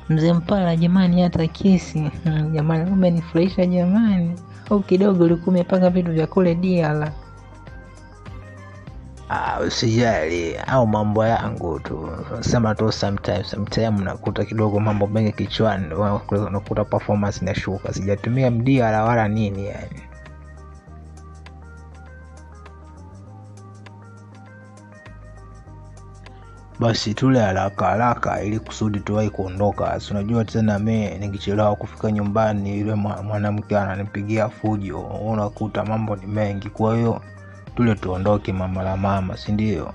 Mzee Mpala jamani, hata kesi jamani, umenifurahisha jamani. Au kidogo ulikuwa umepanga vitu vya kule Diala. Usijali, au mambo yangu tu. Sema tu sometime nakuta kidogo mambo mengi kichwani, nakuta performance inashuka. Sijatumia Diala wala nini yani. Basi tule haraka ili kusudi tuwahi kuondoka. Si unajua tena mimi nikichelewa kufika nyumbani yule mwanamke ananipigia fujo. Unakuta mambo ni mengi, kwa hiyo tule tuondoke mama, si ndio?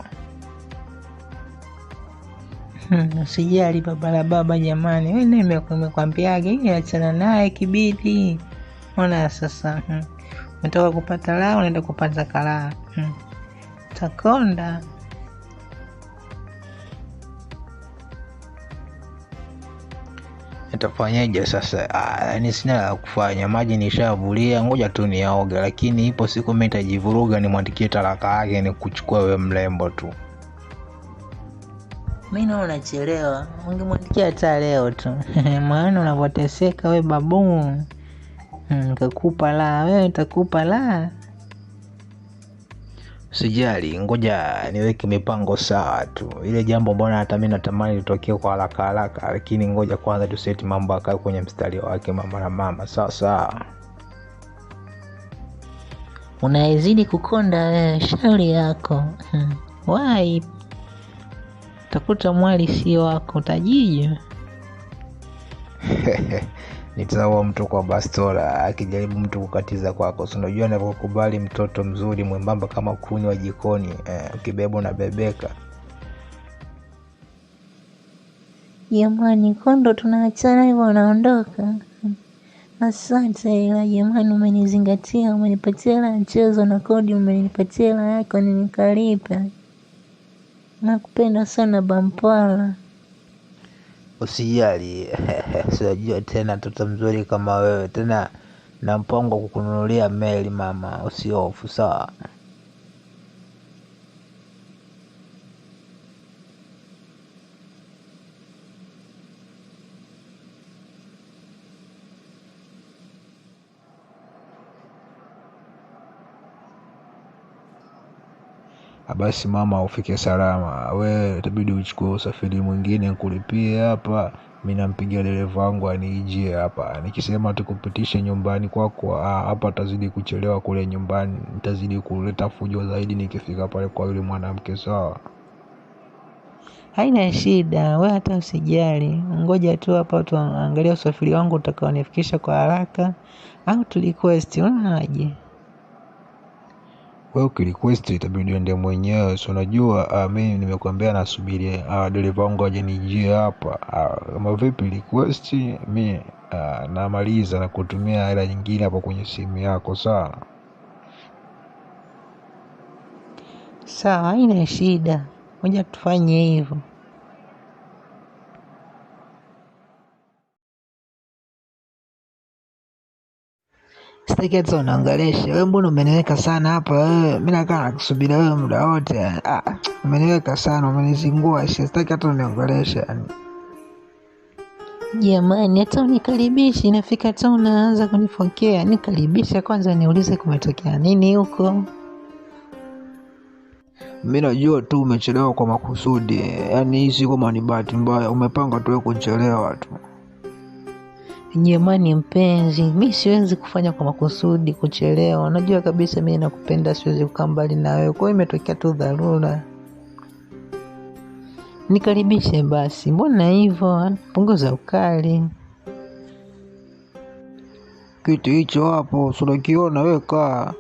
Usijali baba jamani. Wewe nimekwambiaje ili achana naye kibidi. Ona sasa. Umetoka kupata lao unaenda kupata kalaa. Takonda. Nitafanyaje sasa? Yaani sina la kufanya, maji nishavulia, ngoja tu nioge. Lakini ipo siku mimi nitajivuruga nimwandikie talaka yake ni kuchukua wewe mrembo tu. Mimi naona unachelewa. Ungemwandikia hata leo tu. Maana unavoteseka wewe babu. Nikakupa la, wewe nitakupa la. Sijali, ngoja niweke mipango sawa tu. Ile jambo mbona hata mimi natamani litokee kwa haraka, lakini ngoja kwanza tu set mambo akae kwenye mstari wake mama. Sawa. Unaizidi kukonda shauri yako. Wai. Utakuta mwali si wako, utajijua. Nitaua mtu kwa bastola akijaribu mtu kukatiza kwako. Si unajua ninapokubali mtoto mzuri mwembamba kama kuni wa jikoni, ukibeba na bebeka. Jamani, kondo tunaachana hivyo unaondoka. Asante ila jamani, umenizingatia, umenipatia hela mchezo na kodi, umenipatia hela yako nikalipa. Nakupenda sana Bampala. Usijali, sijajua tena mtoto mzuri kama wewe. Tena na mpango kukununulia meli mama, usihofu sawa. Basi mama, ufike salama. Wewe itabidi uchukue usafiri mwingine kulipie hapa. Mimi nampigia dereva wangu anijie hapa. Nikisema tukupitishe nyumbani kwako, hapa tazidi kuchelewa kule nyumbani. Nitazidi kuleta fujo zaidi nikifika pale kwa yule mwanamke sawa. Haina shida, wewe hata usijali. Ngoja tu hapa tuangalie usafiri wangu utakaonifikisha kwa haraka. Au tuliquest unaje? Wewe ukirequest itabidi uende mwenyewe. Si unajua mimi nimekuambia nasubiri dereva wangu aje nijie hapa. Kama vipi request mimi namaliza na kutumia hela nyingine hapo kwenye simu yako sawa. Sawa, haina shida. Ngoja tufanye hivyo. Sitaki hata unaongelesha. Wewe mbona umeniweka sana hapa wewe? Mimi nakaa nakusubiri wewe muda wote. Umeniweka sana, umenizingua. Sitaki hata uniongelesha yani. Jamani, hata unikaribisha, inafika hata unaanza kunifokea. Nikaribisha kwanza niulize kumetokea nini huko. Mimi najua tu umechelewa kwa makusudi. Yaani hii si kama ni bahati mbaya, umepanga tu kuchelewa tu. Jamani mpenzi, mimi siwezi kufanya kwa makusudi kuchelewa. Unajua kabisa mimi nakupenda, siwezi kukaa mbali na wewe. Kwa hiyo imetokea tu dharura. Nikaribishe basi. Mbona hivyo? Punguza ukali. Kiti hicho hapo, unakiona wewe kaa.